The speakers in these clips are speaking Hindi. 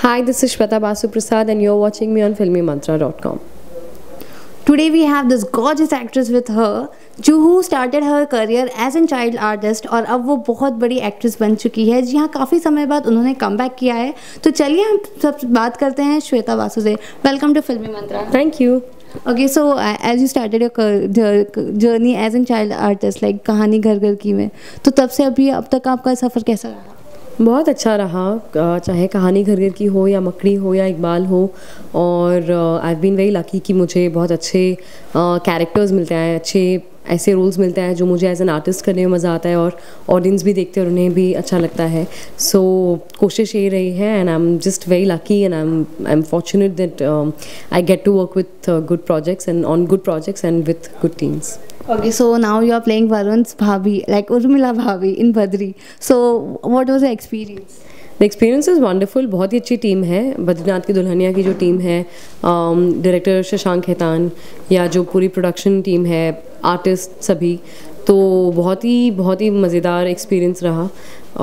Hi, this is Shweta Basu Prasad, and you're watching me on FilmyMantra.com. Today we have this gorgeous actress with her, who started her career as a child artist और अब वो बहुत बड़ी एक्ट्रेस बन चुकी है। जी हाँ, काफ़ी समय बाद उन्होंने कमबैक किया है। तो चलिए हम सब बात करते हैं श्वेता बासु से। वेलकम टू फिल्मी मंत्रा। Thank you. Okay, so as you started your journey as a child artist, like कहानी घर घर की में, तो तब से अभी अब तक आपका सफ़र कैसा रहा? बहुत अच्छा रहा, चाहे कहानी घर घर की हो या मकड़ी हो या इकबाल हो। और I have been very lucky कि मुझे बहुत अच्छे कैरेक्टर्स मिलते हैं, अच्छे ऐसे रोल्स मिलते हैं जो मुझे एज एन आर्टिस्ट करने में मज़ा आता है और ऑडियंस भी देखते हैं और उन्हें भी अच्छा लगता है। सो कोशिश ये रही है and I am just very lucky and I am fortunate that I get to work with good projects and on good projects and with good teams. Okay, so now you are playing Varun's Bhabhi, like Urmila Bhabhi in Badri. So what was the experience? The experience is wonderful. बहुत ही अच्छी टीम है बद्रीनाथ की दुल्हनिया की जो टीम है, डायरेक्टर शशांक खेतान या जो पूरी प्रोडक्शन टीम है, आर्टिस्ट सभी. तो बहुत ही मज़ेदार एक्सपीरियंस रहा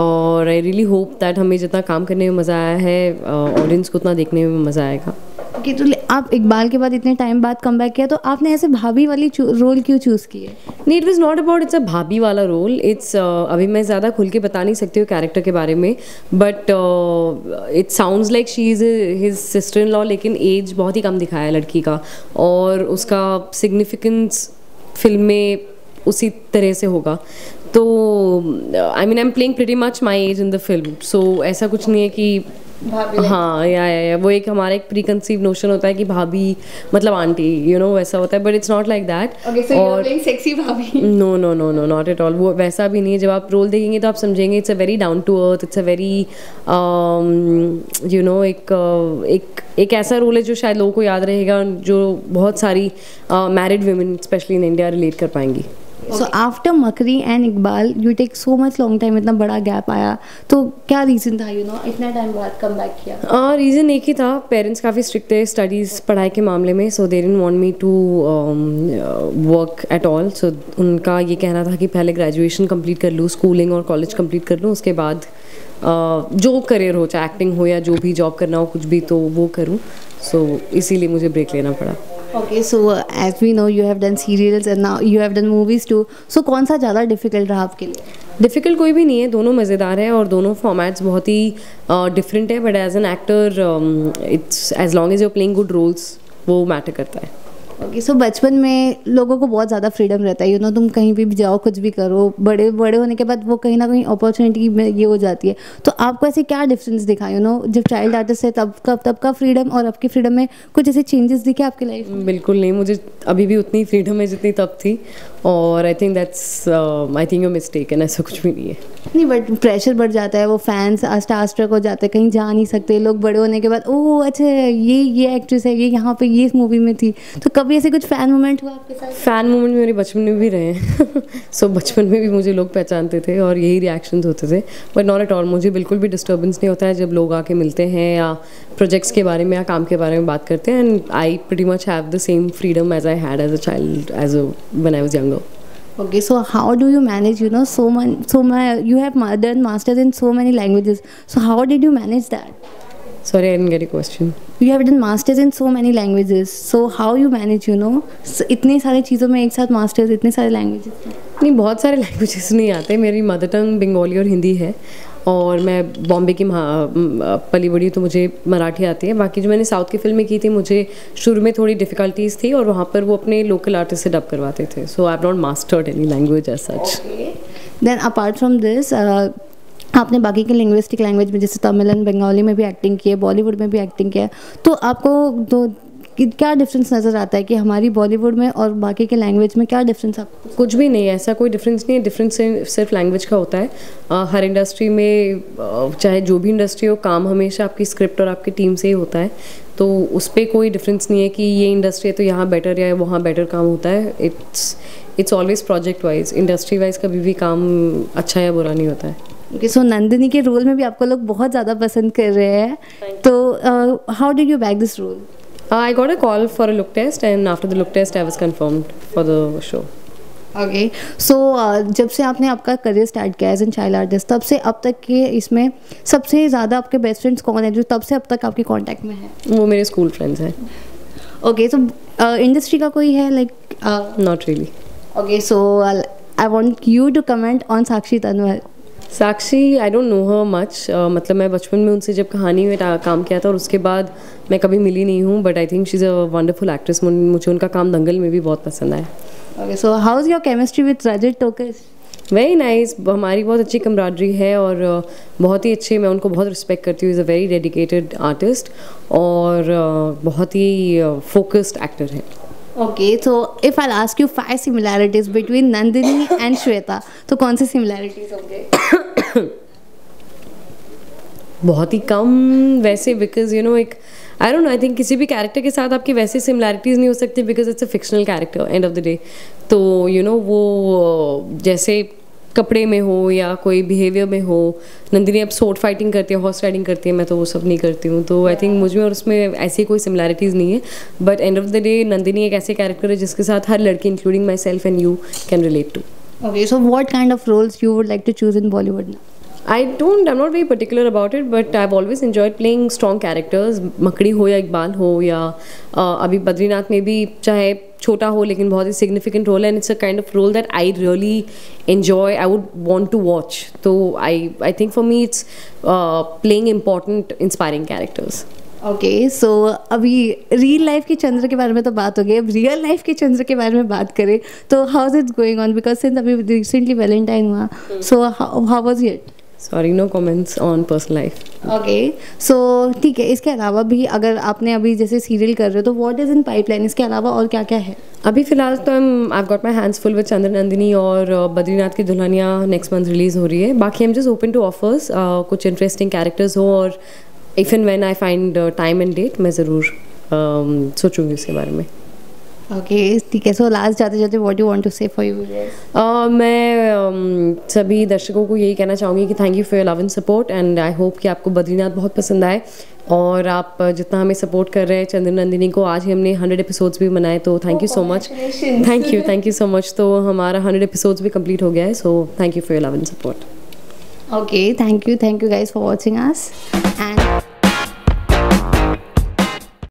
और आई रियली होप दैट हमें जितना काम करने में मज़ा आया है ऑडियंस को उतना देखने में मज़ा आएगा. ओके, तो आप इकबाल के बाद इतने टाइम बाद कम बैक किया, तो आपने ऐसे भाभी वाली रोल क्यों चूज़ की है? नहीं, it was not about it's a भाभी वाला रोल. इट्स अभी मैं ज़्यादा खुल के बता नहीं सकती हूँ कैरेक्टर के बारे में, but it sounds like she is his sister in law, लेकिन एज बहुत ही कम दिखाया है लड़की का और उसका सिग्निफिकेंस फिल्म में उसी तरह से होगा. तो I mean I am playing pretty much my age in the film. So ऐसा कुछ नहीं है कि हाँ या वो एक हमारा एक प्री कंसीव नोशन होता है कि भाभी मतलब आंटी, यू नो, वैसा होता है, but it's not like that. और सेक्सी भाभी? No no no no, not at all. वो वैसा भी नहीं है. जब आप रोल देखेंगे तो आप समझेंगे it's a very down to earth, it's a very you know एक ऐसा रोल है जो शायद लोगों को याद रहेगा, जो बहुत सारी married women specially in India relate कर पाएंगी. So after Makdee and Iqbal you take so much long time, इतना बड़ा गैप आया, तो क्या रीज़न था, यू नो, इतना टाइम बाद कम बैक किया? रीज़न एक ही था. पेरेंट्स काफ़ी स्ट्रिक्ट थे स्टडीज़ पढ़ाई के मामले में, so they didn't want me to work at all. So उनका ये कहना था कि पहले ग्रेजुएशन कंप्लीट कर लूँ, स्कूलिंग और कॉलेज कंप्लीट कर लूँ, उसके बाद जो करियर हो, चाहे एक्टिंग हो या जो भी जॉब करना हो कुछ भी, तो वो करूँ. सो इसीलिए मुझे ब्रेक लेना पड़ा. Okay, so as we know you have done serials and now you have done movies too. So कौन सा ज़्यादा डिफ़िकल्ट रहा आपके लिए? डिफ़िकल्ट कोई भी नहीं है, दोनों मज़ेदार है और दोनों फॉर्मेट्स बहुत ही डिफरेंट है. But as an actor it's as long as you playing good roles, वो मैटर करता है. ओके, सो बचपन में लोगों को बहुत ज़्यादा फ्रीडम रहता है, यू नो, तुम कहीं भी जाओ, कुछ भी करो. बड़े होने के बाद वो कहीं ना कहीं अपॉर्चुनिटी में ये हो जाती है. तो आपको ऐसे क्या डिफरेंस दिखा, यू नो, जब चाइल्ड आर्टिस्ट है तब का फ्रीडम और आपकी फ्रीडम में कुछ ऐसे चेंजेस दिखे आपकी लाइफ में? बिल्कुल नहीं, मुझे अभी भी उतनी फ्रीडम है जितनी तब थी और आई थिंक यू मिस्टेकन. ऐसा कुछ भी नहीं है. नहीं, बट प्रेशर बढ़ जाता है, वो फैंस स्टारस्ट्रक हो जाते हैं, कहीं जा नहीं सकते लोग. बड़े होने के बाद ओह अच्छा ये एक्ट्रेस है, ये यहाँ पे ये मूवी में थी. तो कभी ऐसे कुछ फ़ैन मोमेंट हुआ आपके साथ? फ़ैन मोमेंट मेरे बचपन में भी रहे हैं. सो बचपन में भी मुझे लोग पहचानते थे और यही रिएक्शंस होते थे. बट नॉट एट ऑल, मुझे बिल्कुल भी डिस्टर्बेंस नहीं होता है जब लोग आके मिलते हैं या प्रोजेक्ट्स के बारे में या काम के बारे में बात करते हैं. And I pretty much have the same freedom as I had as a child when I was younger. Okay, so how do you manage, you know, you have done masters in so many languages. So how did you manage that? Sorry, I didn't get your question. You have done masters in so many languages. So how you manage, you know, इतनी सारी चीज़ों में एक साथ मास्टर्स, इतने सारे लैंग्वेजेस? नहीं, बहुत सारे लैंग्वेजेस नहीं आते. मेरी मदर टंग बंगाली और हिंदी है और मैं बॉम्बे की पली बड़ी, तो मुझे मराठी आती है. बाकी जो मैंने साउथ की फिल्में की थी, मुझे शुरू में थोड़ी डिफ़िकल्टीज़ थी और वहाँ पर वो अपने लोकल आर्टिस्ट से डब करवाते थे. So I have not mastered any language as such. Then apart from this आपने बाकी के लिंग्विस्टिक लैंग्वेज में जैसे तमिल एंड बंगाली में भी एक्टिंग की है, बॉलीवुड में भी एक्टिंग किया है. तो आपको क्या डिफरेंस नज़र आता है कि हमारी बॉलीवुड में और बाकी के लैंग्वेज में क्या डिफरेंस? आपको कुछ भी नहीं है, ऐसा कोई डिफरेंस नहीं है. डिफरेंस सिर्फ लैंग्वेज का होता है. हर इंडस्ट्री में चाहे जो भी इंडस्ट्री हो, काम हमेशा आपकी स्क्रिप्ट और आपकी टीम से ही होता है. तो उस पर कोई डिफरेंस नहीं है कि ये इंडस्ट्री है तो यहाँ बेटर या वहाँ बेटर काम होता है. It's always project wise, industry wise कभी भी काम अच्छा या बुरा नहीं होता है. ओके, सो नंदिनी के रोल में भी आपको लोग बहुत ज़्यादा पसंद कर रहे हैं. तो how did you back this role? I got a call for a look test and after the look test I was confirmed for the show. Okay so जब से आपने आपका करियर स्टार्ट किया एज एन चाइल्ड आर्टिस्ट, तब से अब तक के इसमें सबसे ज़्यादा आपके बेस्ट फ्रेंड्स कौन है जो तब से अब तक आपके कांटेक्ट में है? वो मेरे स्कूल फ्रेंड्स हैं। ओके सो इंडस्ट्री का कोई है like? Not really. Okay so I want you to comment on Sakshi Tanwar. Sakshi, I don't know her much. मतलब मैं बचपन में उनसे जब कहानी में काम किया था और उसके बाद मैं कभी मिली नहीं हूँ, but I think she is a wonderful actress. मुझे उनका काम दंगल में भी बहुत पसंद आया। Okay so how is your chemistry with Rajat Tokas? Very nice, हमारी बहुत अच्छी कमराडरी है और बहुत ही अच्छी, मैं उनको बहुत रिस्पेक्ट करती हूँ। Is a very dedicated artist और बहुत ही फोकस्ड एक्टर है। Okay so if I ask you 5 similarities between Nandini and Shweta, तो कौन सी सिमिलैरिटीज होंगे? बहुत ही कम वैसे, बिकॉज यू नो एक आई डोंट नो, आई थिंक किसी भी कैरेक्टर के साथ आपकी वैसे सिमिलैरिटीज़ नहीं हो सकती because it's a fictional character and of the day. तो यू नो वो जैसे कपड़े में हो या कोई बिहेवियर में हो, नंदिनी अब स्वॉर्ड फाइटिंग करती है, हॉर्स राइडिंग करती है, मैं तो वो सब नहीं करती हूँ। तो आई थिंक मुझ में और उसमें ऐसी कोई सिमिलैरिटीज़ नहीं है, but end of the day Nandini एक ऐसे कैरेक्टर है जिसके साथ हर लड़की including myself and you can relate to. Okay so what kind of roles you would like to choose in Bollywood now? I'm not very particular about it, but I've always enjoyed playing strong characters. मकड़ी हो या इकबाल हो या अभी बद्रीनाथ में भी चाहे छोटा हो लेकिन बहुत ही significant role है, and it's a kind of role that I really enjoy. I would want to watch. तो I think for me it's playing important, inspiring characters. Okay so अभी रियल लाइफ के चंद्र के बारे में तो बात हो गई, अब रियल लाइफ के चंद्र के बारे में बात करें तो how is it going on? Because since अभी रिसेंटली वैलेंटाइन हुआ, so how was it? Sorry, no comments on personal life. Okay so ठीक है, इसके अलावा भी अगर आपने अभी जैसे सीरियल कर रहे हो तो व्हाट इज इन पाइपलाइन, इसके अलावा और क्या क्या है? अभी फिलहाल तो I've got my hands full with चंद्र नंदिनी और बद्रीनाथ की दुल्हनिया नेक्स्ट मंथ रिलीज़ हो रही है। बाकी I'm just open to offers, कुछ इंटरेस्टिंग कैरेक्टर्स हो और if and when I find time and date मैं ज़रूर सोचूंगी उसके बारे में। ओके ठीक है, सो लास्ट जाते जाते व्हाट यू वांट टू से फॉर यू? मैं सभी दर्शकों को यही कहना चाहूँगी कि thank you for your love and support, and I hope कि आपको बद्रीनाथ बहुत पसंद आए और आप जितना हमें सपोर्ट कर रहे हैं चंद्र नंदिनी को, आज ही हमने 100 एपिसोड्स भी बनाए, तो thank you so much. Thank you so much. तो हमारा 100 एपिसोड्स भी कंप्लीट हो गया है, so thank you for your love and support. Okay thank you guys for watching us and